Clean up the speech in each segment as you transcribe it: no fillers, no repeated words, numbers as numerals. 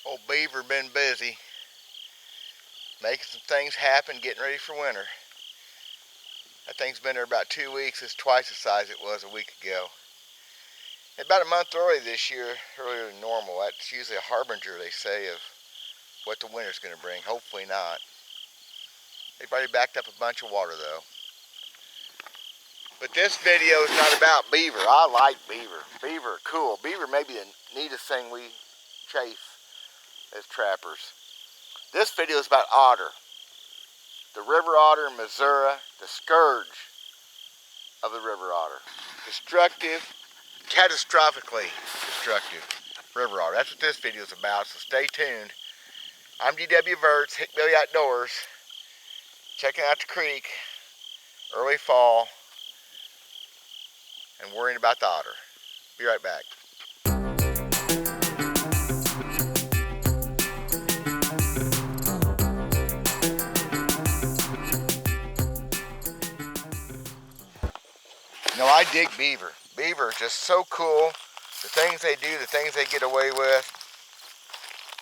Old Beaver been busy making some things happen, getting ready for winter. That thing's been there about 2 weeks. It's twice the size it was a week ago. About a month early this year, earlier than normal. That's usually a harbinger, they say, of what the winter's going to bring. Hopefully not. They've already backed up a bunch of water though. But this video is not about beaver. I like beaver. Beaver are cool. Beaver may be the neatest thing we chase as trappers. This video is about otter. The river otter in Missouri, the scourge of the river otter. Destructive, catastrophically destructive river otter. That's what this video is about, so stay tuned. I'm DW Verts, Hickbilly Outdoors, checking out the creek, early fall, and worrying about the otter. Be right back. No, I dig beaver. Beaver are just so cool. The things they do, the things they get away with.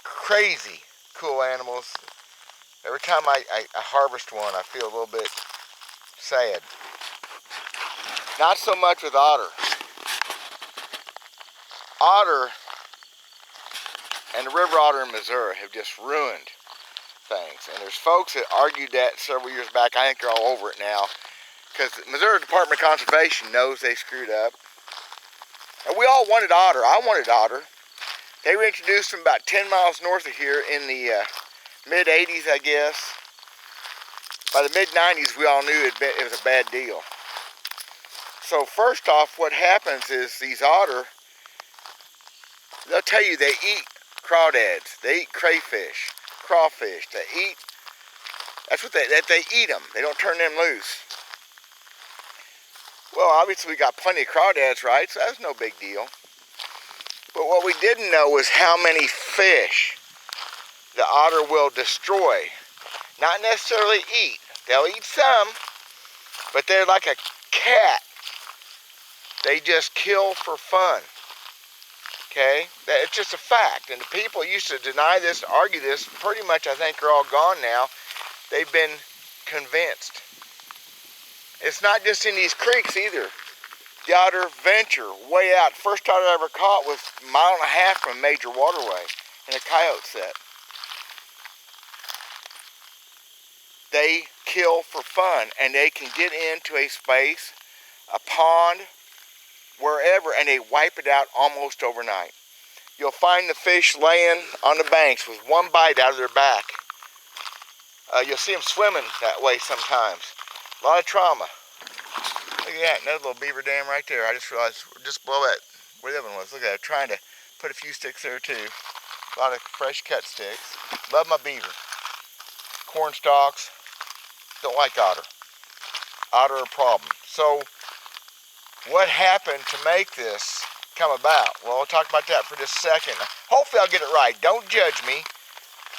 Crazy cool animals. Every time I harvest one, I feel a little bit sad. Not so much with otter. Otter and the river otter in Missouri have just ruined things. And there's folks that argued that several years back. I think they're all over it now. Because the Missouri Department of Conservation knows they screwed up. And we all wanted otter. I wanted otter. They reintroduced them about 10 miles north of here in the mid-80s, I guess. By the mid-90s, we all knew it was a bad deal. So first off, what happens is these otter, they'll tell you they eat crawdads, they eat crayfish, crawfish, that's what they eat them. They don't turn them loose. Well, obviously we got plenty of crawdads, right? So that's no big deal. But what we didn't know was how many fish the otter will destroy. Not necessarily eat. They'll eat some, but they're like a cat. They just kill for fun. Okay? It's just a fact. And the people used to deny this, argue this, pretty much I think are all gone now. They've been convinced. It's not just in these creeks either. The otter venture way out. First otter I ever caught was a mile and a half from a major waterway in a coyote set. They kill for fun, and they can get into a space, a pond, wherever, and they wipe it out almost overnight. You'll find the fish laying on the banks with one bite out of their back. You'll see them swimming that way sometimes. A lot of trauma. Look at that, another little beaver dam right there. I just realized, just below that, where the other one was. Look at it, trying to put a few sticks there too. A lot of fresh cut sticks. Love my beaver. Corn stalks. Don't like otter. Otter are a problem. So, what happened to make this come about? Well, we'll talk about that for just a second. Hopefully I'll get it right. Don't judge me.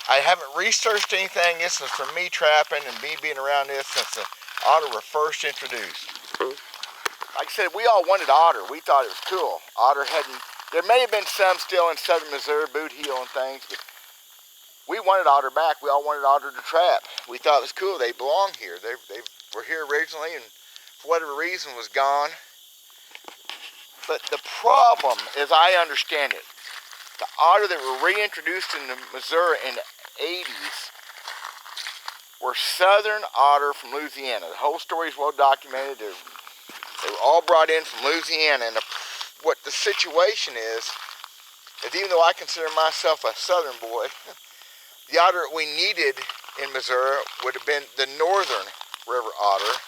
I haven't researched anything. This is from me trapping and me being around this since the otter were first introduced. Like I said, we all wanted otter. We thought it was cool. Otter hadn't, there may have been some still in southern Missouri, Boot Heel and things, but we wanted otter back. We all wanted otter to trap. We thought it was cool. They belong here. They were here originally and for whatever reason was gone. But the problem, as I understand it, the otter that were reintroduced into Missouri in the 80s were southern otter from Louisiana. The whole story is well documented. They were all brought in from Louisiana. And what the situation is even though I consider myself a southern boy, the otter we needed in Missouri would have been the northern river otter.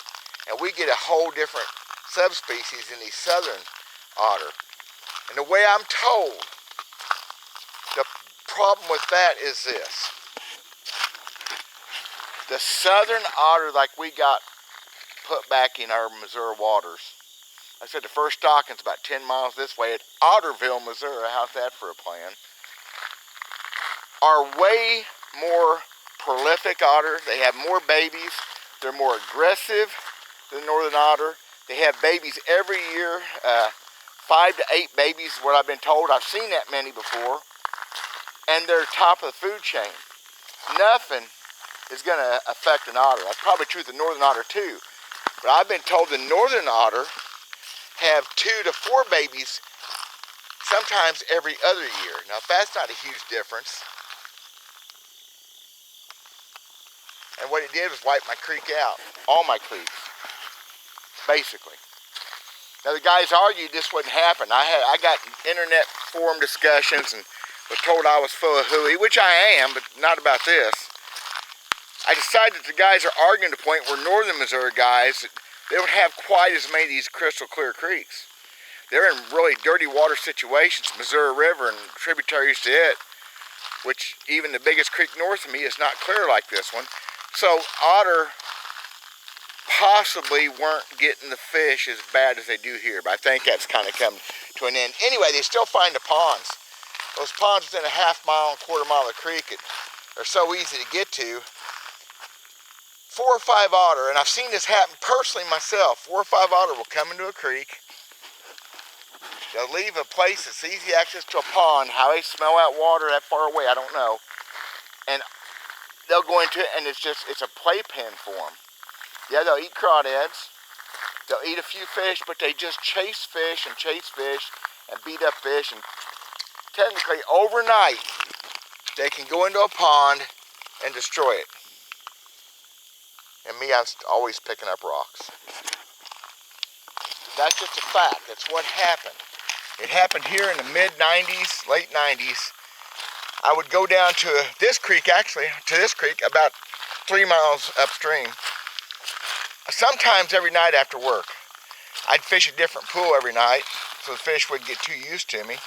And we get a whole different subspecies in the southern otter. And the way I'm told, the problem with that is this. The southern otter like we got put back in our Missouri waters, I said the first stocking's about 10 miles this way at Otterville, Missouri. How's that for a plan? Are way more prolific otter. They have more babies. They're more aggressive than northern otter. They have babies every year. 5 to 8 babies is what I've been told. I've seen that many before. and they're top of the food chain. Nothing is going to affect an otter. That's probably true of the northern otter too. But I've been told the northern otter have 2 to 4 babies sometimes every other year. Now, if that's not a huge difference. And what it did was wipe my creek out. All my creeks, basically. Now, the guys argued this wouldn't happen. I got internet forum discussions and was told I was full of hooey, which I am, but not about this. I decided that the guys are arguing to the point where northern Missouri guys, they don't have quite as many of these crystal clear creeks. They're in really dirty water situations, Missouri River and tributaries to it, which even the biggest creek north of me is not clear like this one. So otter possibly weren't getting the fish as bad as they do here, but I think that's kind of come to an end. Anyway, they still find the ponds. Those ponds within a half-mile and quarter-mile of the creek are so easy to get to. 4 or 5 otter, and I've seen this happen personally myself. 4 or 5 otter will come into a creek. They'll leave a place that's easy access to a pond. How they smell that water that far away, I don't know. And they'll go into it, and it's a playpen for them. Yeah, they'll eat crawdads. They'll eat a few fish, but they just chase fish and beat up fish. And technically, overnight, they can go into a pond and destroy it. And me, I'm always picking up rocks. That's just a fact. That's what happened. It happened here in the mid-90s, late 90s. I would go down to this creek, about 3 miles upstream. Sometimes every night after work. I'd fish a different pool every night, so the fish wouldn't get too used to me.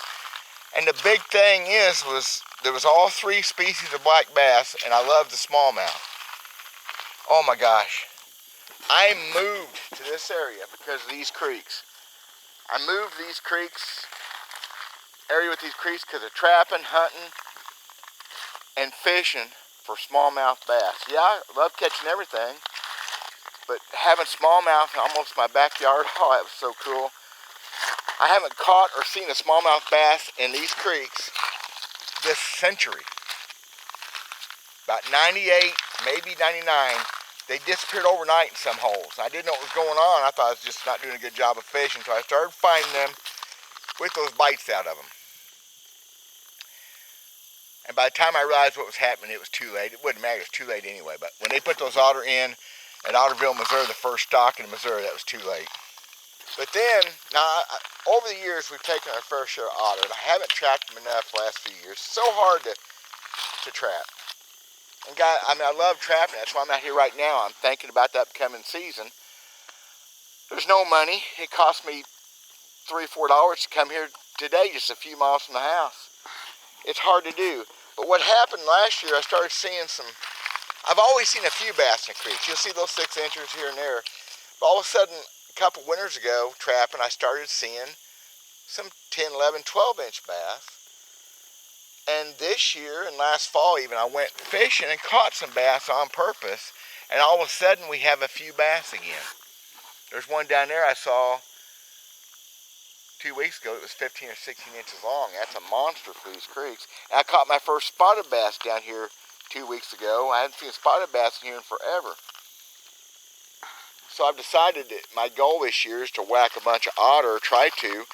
And the big thing was there was all 3 species of black bass, and I loved the smallmouth. Oh my gosh. I moved to this area because of these creeks. I moved these creeks, area with these creeks, because of trapping, hunting, and fishing for smallmouth bass. Yeah, I love catching everything, but having smallmouth in almost my backyard, oh, that was so cool. I haven't caught or seen a smallmouth bass in these creeks this century. About 98, maybe 99, they disappeared overnight in some holes. I didn't know what was going on. I thought I was just not doing a good job of fishing, so I started finding them with those bites out of them. And by the time I realized what was happening, it was too late. It wouldn't matter, it was too late anyway. But when they put those otter in at Otterville, Missouri, the first stock in Missouri, that was too late. But then, over the years, we've taken our fair share of otter, and I haven't trapped them enough the last few years. It's so hard to trap. And I love trapping. That's why I'm out here right now. I'm thinking about the upcoming season. There's no money. It cost me $3 or $4 to come here today, just a few miles from the house. It's hard to do. But what happened last year, I started seeing I've always seen a few bass in the creeks. You'll see those 6 inchers here and there. But all of a sudden, a couple winters ago, trapping, I started seeing some 10, 11, 12-inch bass. And this year, and last fall even, I went fishing and caught some bass on purpose. And all of a sudden, we have a few bass again. There's one down there I saw 2 weeks ago. It was 15 or 16 inches long. That's a monster for these creeks. And I caught my first spotted bass down here 2 weeks ago. I hadn't seen a spotted bass in here in forever. So I've decided that my goal this year is to whack a bunch of otter, try to,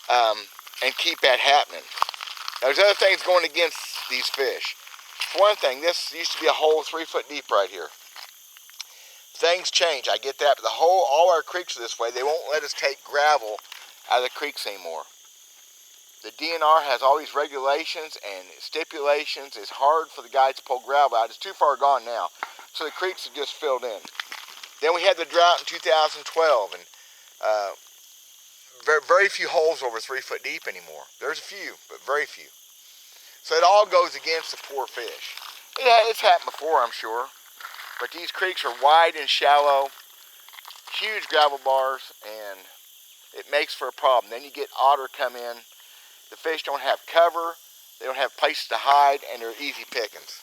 and keep that happening. Now, there's other things going against these fish. For one thing, this used to be a hole 3 foot deep right here. Things change, I get that, but all our creeks are this way. They won't let us take gravel out of the creeks anymore. The DNR has all these regulations and stipulations. It's hard for the guys to pull gravel out. It's too far gone now. So the creeks have just filled in. Then we had the drought in 2012, and very few holes over 3 foot deep anymore. There's a few, but very few. So it all goes against the poor fish. It's happened before, I'm sure. But these creeks are wide and shallow, huge gravel bars, and it makes for a problem. Then you get otter come in. The fish don't have cover, they don't have places to hide, and they're easy pickings.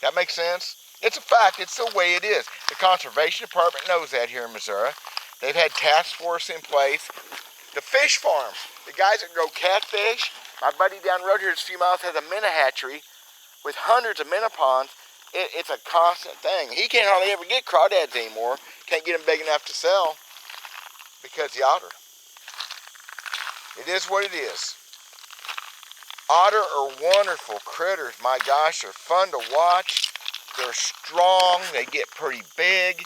That makes sense? It's a fact. It's the way it is. The Conservation Department knows that here in Missouri. They've had task force in place. The fish farms, the guys that grow catfish, My buddy down the road here, just a few miles, has a minnow hatchery with hundreds of minnow ponds. It's a constant thing. He can't hardly ever get crawdads anymore. Can't get them big enough to sell because the otter. It is what it is. Otter are wonderful critters. My gosh, they're fun to watch. They're strong. They get pretty big.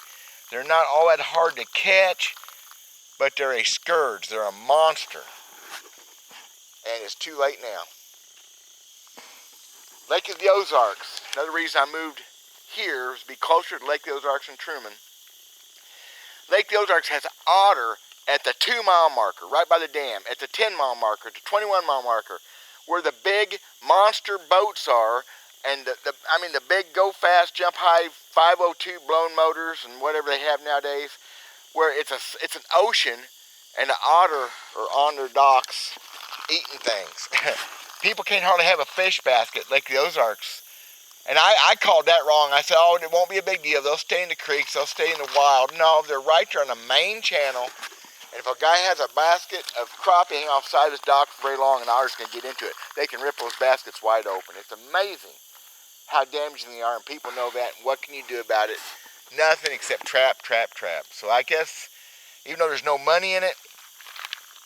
They're not all that hard to catch, but they're a scourge. They're a monster. And it's too late now. Lake of the Ozarks. Another reason I moved here is to be closer to Lake of the Ozarks and Truman. Lake of the Ozarks has otter at the 2-mile marker, right by the dam, at the 10-mile marker, the 21-mile marker, where the big monster boats are, and the big go fast, jump high 502 blown motors and whatever they have nowadays, where it's an ocean, and the otter are on their docks eating things. People can't hardly have a fish basket at Lake of the Ozarks. And I called that wrong. I said, oh, it won't be a big deal. They'll stay in the creeks. They'll stay in the wild. No, they're right there on the main channel. And if a guy has a basket of crappie hanging off the side of his dock for very long, an otter's going to get into it. They can rip those baskets wide open. It's amazing how damaging they are, and people know that. And what can you do about it? Nothing except trap, trap, trap. So I guess, even though there's no money in it,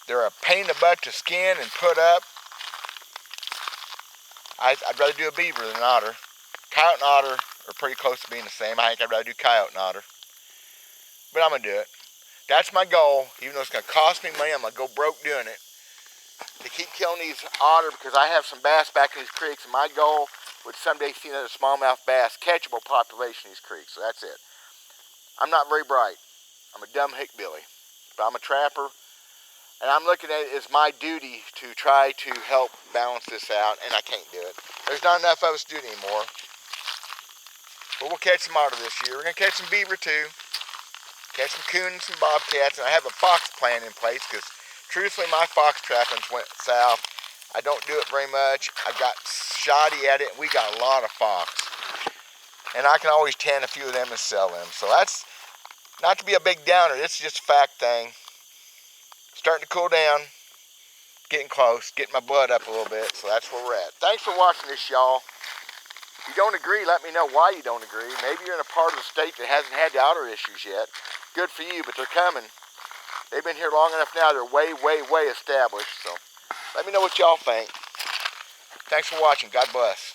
they're a pain in the butt to skin and put up. I'd rather do a beaver than an otter. Coyote and otter are pretty close to being the same. I think I'd rather do coyote and otter. But I'm going to do it. That's my goal. Even though it's going to cost me money, I'm going to go broke doing it. To keep killing these otter, because I have some bass back in these creeks, and my goal would someday see another smallmouth bass, catchable population in these creeks. So that's it. I'm not very bright. I'm a dumb hickbilly. But I'm a trapper. And I'm looking at it as my duty to try to help balance this out, and I can't do it. There's not enough of us to do it anymore. But we'll catch some otter this year. We're going to catch some beaver too. Catch some coon and some bobcats. And I have a fox plan in place because truthfully my fox trappings went south. I don't do it very much. I got shoddy at it, and we got a lot of fox. And I can always tan a few of them and sell them. So that's not to be a big downer. This is just a fact thing. Starting to cool down. Getting close. Getting my blood up a little bit. So that's where we're at. Thanks for watching this, y'all. If you don't agree, let me know why you don't agree. Maybe you're in a part of the state that hasn't had the otter issues yet. Good for you, but they're coming. They've been here long enough now. They're way, way, way established. So let me know what y'all think. Thanks for watching. God bless.